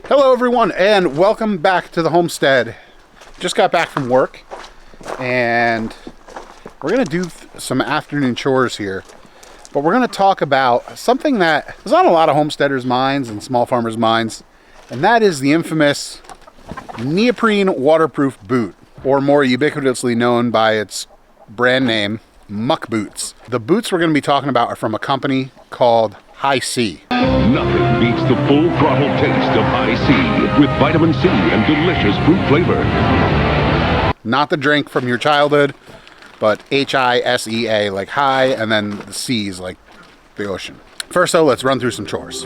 Hello everyone and welcome back to the homestead. Just got back from work and we're going to do some afternoon chores here. But we're going to talk about something that is on a lot of homesteaders' minds and small farmers' minds, and that is the infamous neoprene waterproof boot, or more ubiquitously known by its brand name, Muck boots. The boots we're going to be talking about are from a company called Hisea. Nothing beats the full throttle taste of Hisea with vitamin C and delicious fruit flavor. Not the drink from your childhood, but Hisea, like high, and then the C's like the ocean. First though, let's run through some chores.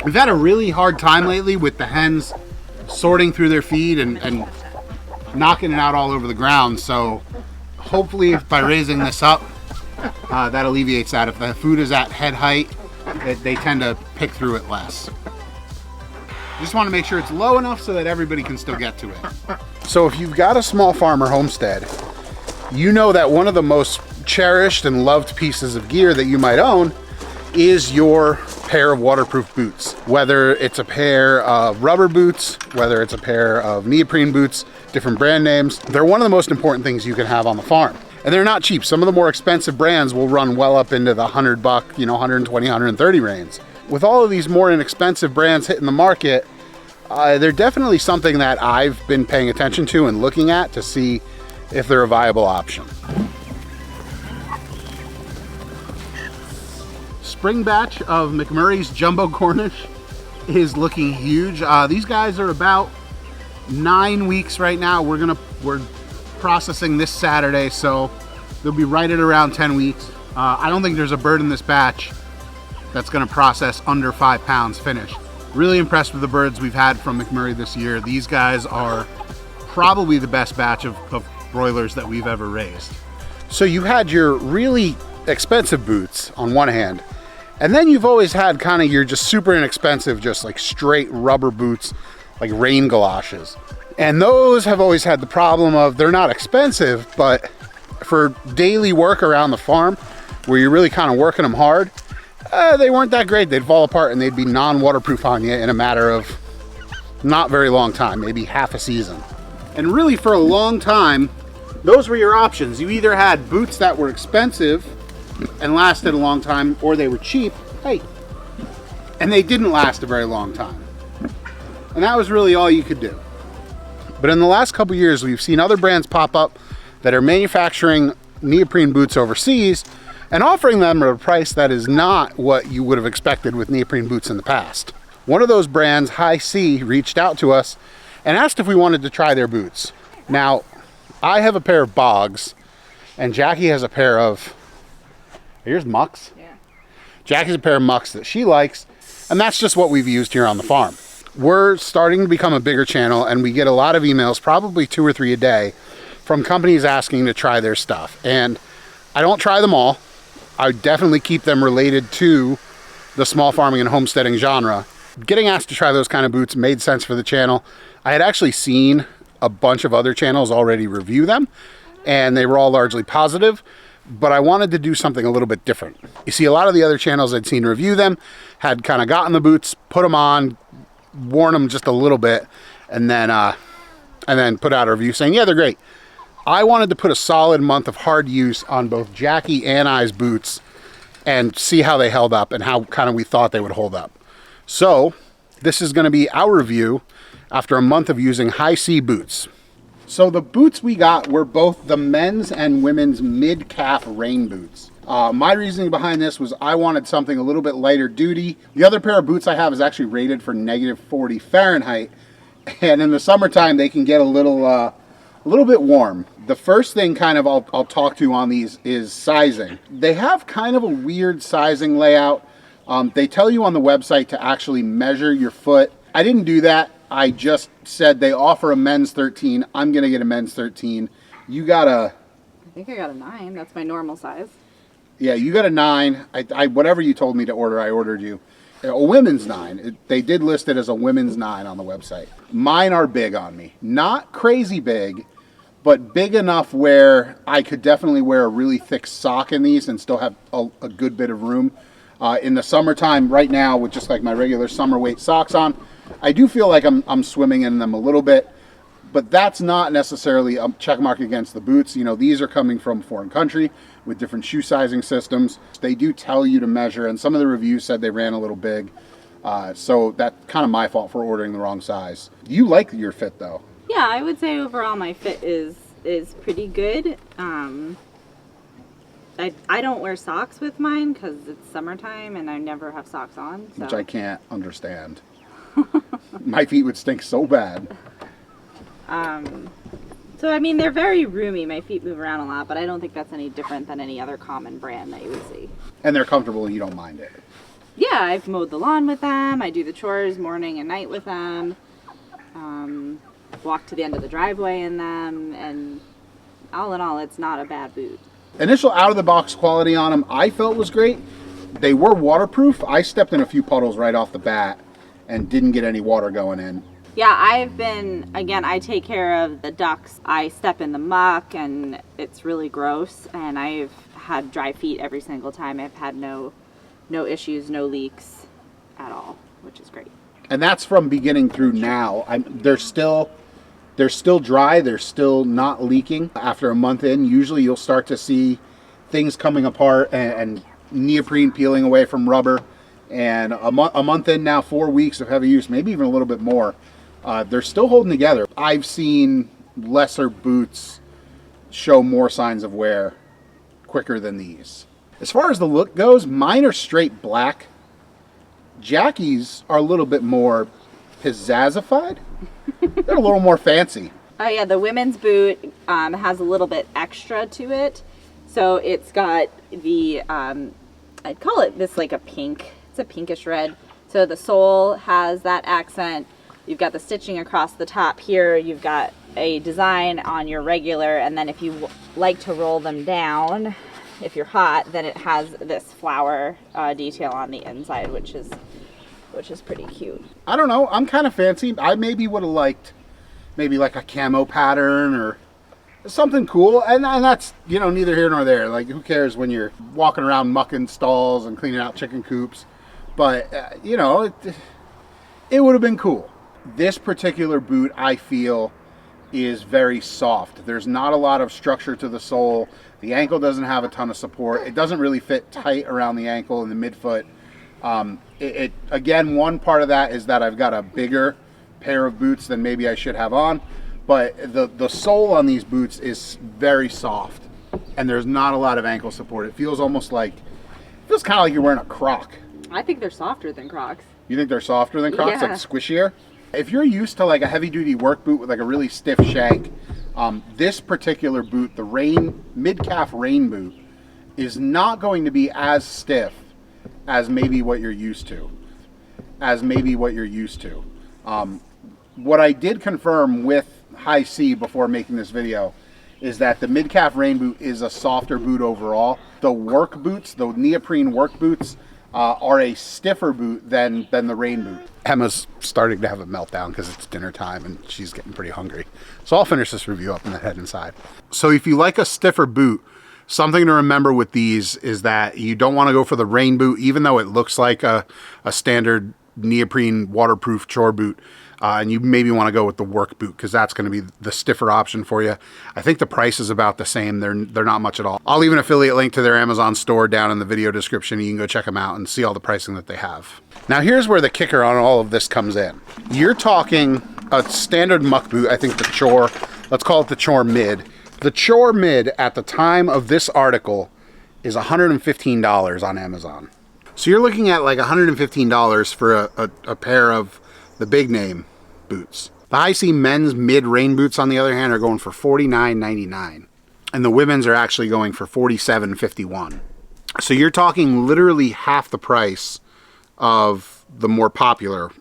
We've had a really hard time lately with the hens sorting through their feed and knocking it out all over the ground. So hopefully by raising this up, that alleviates that. If the food is at head height, they tend to pick through it less. Just want to make sure it's low enough so that everybody can still get to it. So if you've got a small farmer homestead, you know that one of the most cherished and loved pieces of gear that you might own is your pair of waterproof boots. Whether it's a pair of rubber boots, whether it's a pair of neoprene boots, different brand names, they're one of the most important things you can have on the farm. And they're not cheap. Some of the more expensive brands will run well up into the $100, 120, 130 range. With all of these more inexpensive brands hitting the market, they're definitely something that I've been paying attention to and looking at to see if they're a viable option. Spring batch of McMurray's Jumbo Cornish is looking huge. These guys are about 9 weeks right now. We're processing this Saturday, so they'll be right at around 10 weeks. I don't think there's a bird in this batch that's going to process under 5 pounds finished. Really impressed with the birds we've had from McMurray this year. These guys are probably the best batch of broilers that we've ever raised. So you had your really expensive boots on one hand, and then you've always had kind of your just super inexpensive, just like straight rubber boots, like rain galoshes. And those have always had the problem of they're not expensive, but for daily work around the farm where you're really kind of working them hard, they weren't that great. They'd fall apart and they'd be non-waterproof on you in a matter of not very long time, maybe half a season. And really for a long time, those were your options. You either had boots that were expensive and lasted a long time, or they were cheap, and they didn't last a very long time. And that was really all you could do. But in the last couple years, we've seen other brands pop up that are manufacturing neoprene boots overseas and offering them at a price that is not what you would have expected with neoprene boots in the past. One of those brands, Hisea, reached out to us and asked if we wanted to try their boots. Now, I have a pair of Bogs, and Jackie has a pair of, here's Mucks. Yeah. Jackie's a pair of Mucks that she likes, and that's just what we've used here on the farm. We're starting to become a bigger channel, and we get a lot of emails, probably 2 or 3 a day, from companies asking to try their stuff. And I don't try them all. I definitely keep them related to the small farming and homesteading genre. Getting asked to try those kind of boots made sense for the channel. I had actually seen a bunch of other channels already review them, and they were all largely positive. But I wanted to do something a little bit different. You see, a lot of the other channels I'd seen review them had kind of gotten the boots, put them on, worn them just a little bit, and then put out a review saying, yeah, they're great. I wanted to put a solid month of hard use on both Jackie and I's boots and see how they held up and how kind of we thought they would hold up. So this is going to be our review after a month of using Hisea boots. So the boots we got were both the men's and women's mid-calf rain boots. My reasoning behind this was I wanted something a little bit lighter duty. The other pair of boots I have is actually rated for -40 Fahrenheit. And in the summertime, they can get a little bit warm. The first thing kind of I'll talk to on these is sizing. They have kind of a weird sizing layout. They tell you on the website to actually measure your foot. I didn't do that. I just said they offer a men's 13. I'm going to get a men's 13. You got a... I think I got a 9. That's my normal size. Yeah, you got a 9. I whatever you told me to order, I ordered you. A women's 9. They did list it as a women's 9 on the website. Mine are big on me. Not crazy big, but big enough where I could definitely wear a really thick sock in these and still have a good bit of room. In the summertime, right now, with just like my regular summer weight socks on, I do feel like I'm swimming in them a little bit, but that's not necessarily a check mark against the boots. You know, these are coming from a foreign country with different shoe sizing systems. They do tell you to measure, and some of the reviews said they ran a little big. So that's kind of my fault for ordering the wrong size. You like your fit though? Yeah, I would say overall my fit is pretty good. I don't wear socks with mine because it's summertime and I never have socks on. So. Which I can't understand. My feet would stink so bad. So I mean, they're very roomy. My feet move around a lot, but I don't think that's any different than any other common brand that you would see. And they're comfortable and you don't mind it. Yeah, I've mowed the lawn with them. I do the chores morning and night with them. Walk to the end of the driveway in them, and all in all, it's not a bad boot. Initial out-of-the-box quality on them I felt was great. They were waterproof. I stepped in a few puddles right off the bat and didn't get any water going in. Yeah, I take care of the ducks. I step in the muck and it's really gross, and I've had dry feet every single time. I've had no issues, no leaks at all, which is great. And that's from beginning through now. They're still dry, they're still not leaking. After a month in, usually you'll start to see things coming apart and neoprene peeling away from rubber. And a month in now, 4 weeks of heavy use, maybe even a little bit more, they're still holding together. I've seen lesser boots show more signs of wear quicker than these. As far as the look goes, mine are straight black. Jackie's are a little bit more pizzazified. They're a little more fancy. Oh yeah, the women's boot has a little bit extra to it. So it's got the, I'd call it this like a pink. It's a pinkish red. So the sole has that accent. You've got the stitching across the top here. You've got a design on your regular, and then if you like to roll them down, if you're hot, then it has this flower detail on the inside, which is pretty cute. I don't know. I'm kind of fancy. I maybe would have liked maybe like a camo pattern or something cool. And that's, you know, neither here nor there. Like, who cares when you're walking around mucking stalls and cleaning out chicken coops? But, you know, it would have been cool. This particular boot, I feel, is very soft. There's not a lot of structure to the sole. The ankle doesn't have a ton of support. It doesn't really fit tight around the ankle and the midfoot. Again, one part of that is that I've got a bigger pair of boots than maybe I should have on, but the sole on these boots is very soft and there's not a lot of ankle support. It feels kind of like you're wearing a Croc. I think they're softer than Crocs. You think they're softer than Crocs? Yeah. Like squishier? If you're used to like a heavy duty work boot with like a really stiff shank, this particular boot, the mid-calf rain boot, is not going to be as stiff as maybe what you're used to. What I did confirm with High C before making this video is that the mid-calf rain boot is a softer boot overall. The work boots, the neoprene work boots, are a stiffer boot than the rain boot. Emma's starting to have a meltdown because it's dinner time and she's getting pretty hungry. So I'll finish this review up and then head inside. So if you like a stiffer boot, something to remember with these is that you don't want to go for the rain boot, even though it looks like a standard neoprene waterproof chore boot. And you maybe want to go with the work boot because that's going to be the stiffer option for you. I think the price is about the same. They're not much at all. I'll leave an affiliate link to their Amazon store down in the video description. You can go check them out and see all the pricing that they have. Now here's where the kicker on all of this comes in. You're talking a standard muck boot. I think the chore, let's call it the chore mid. The chore mid at the time of this article is $115 on Amazon. So you're looking at like $115 for a pair of the big name boots. The Hisea men's mid-rain boots, on the other hand, are going for $49.99. And the women's are actually going for $47.51. So you're talking literally half the price of the more popular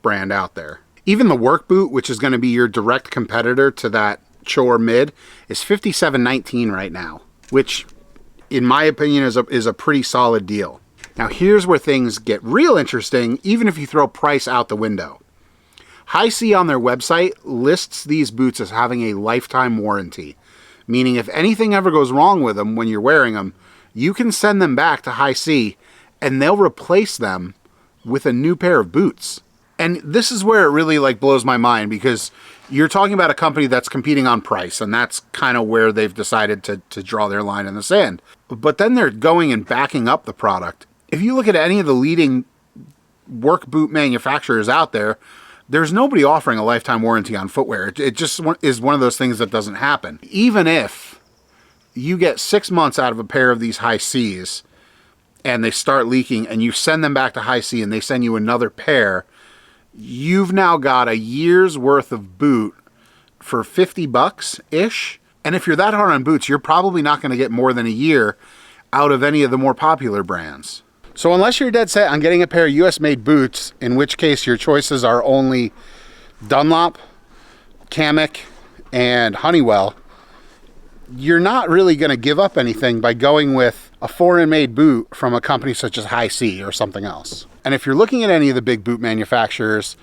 brand out there. Even the work boot, which is going to be your direct competitor to that chore mid, is $57.19 right now, which in my opinion is a pretty solid deal. Now here's where things get real interesting, even if you throw price out the window. Hisea on their website lists these boots as having a lifetime warranty, meaning if anything ever goes wrong with them when you're wearing them, you can send them back to Hisea and they'll replace them with a new pair of boots. And this is where it really like blows my mind, because you're talking about a company that's competing on price, and that's kind of where they've decided to draw their line in the sand. But then they're going and backing up the product. If you look at any of the leading work boot manufacturers out there, there's nobody offering a lifetime warranty on footwear. It just is one of those things that doesn't happen. Even if you get 6 months out of a pair of these Hiseas and they start leaking and you send them back to Hisea and they send you another pair, you've now got a year's worth of boot for $50-ish. And if you're that hard on boots, you're probably not going to get more than a year out of any of the more popular brands. So unless you're dead set on getting a pair of US-made boots, in which case your choices are only Dunlop, Kamek, and Honeywell, you're not really going to give up anything by going with a foreign-made boot from a company such as Hisea or something else. And if you're looking at any of the big boot manufacturers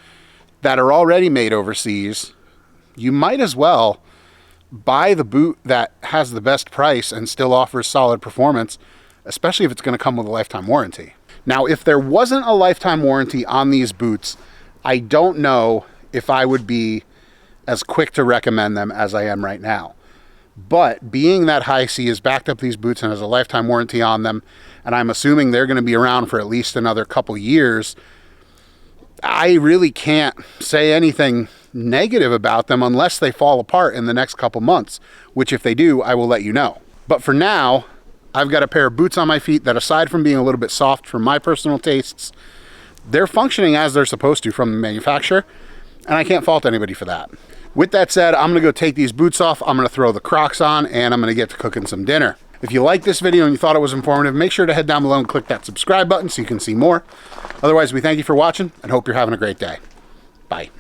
that are already made overseas, you might as well buy the boot that has the best price and still offers solid performance, especially if it's going to come with a lifetime warranty. Now, if there wasn't a lifetime warranty on these boots, I don't know if I would be as quick to recommend them as I am right now. But being that Hisea has backed up these boots and has a lifetime warranty on them, and I'm assuming they're going to be around for at least another couple years, I really can't say anything negative about them unless they fall apart in the next couple months, which if they do, I will let you know. But for now, I've got a pair of boots on my feet that, aside from being a little bit soft for my personal tastes, they're functioning as they're supposed to from the manufacturer, and I can't fault anybody for that. With that said, I'm gonna go take these boots off, I'm gonna throw the Crocs on, and I'm gonna get to cooking some dinner. If you liked this video and you thought it was informative, make sure to head down below and click that subscribe button so you can see more. Otherwise, we thank you for watching and hope you're having a great day. Bye.